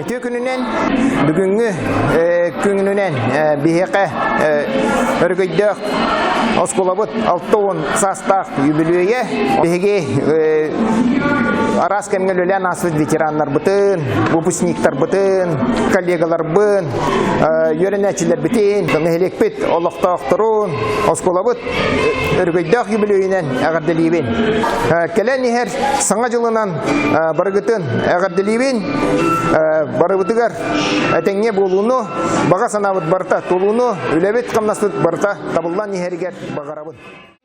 Tükününen bugünkü gününen biheke örgüydük Oskolabut 6-10 sastaq юбилейе беге арас кемгелөлен асыз ветераннар бытын, выпускниктар бытын, коллегалар бын, йөренәчиләр битен, кеңелекпет олоқтақтырун Oskolabut өргөйдөх юбилейнен әгәрделибен. Келән нихер саңа жылынан барыгытын әгәрделибен барыбытыгар әтеңне болуну, баға санабыт барта толуну, үләбет қамнасыт барта табылдан нихергер бағарабын.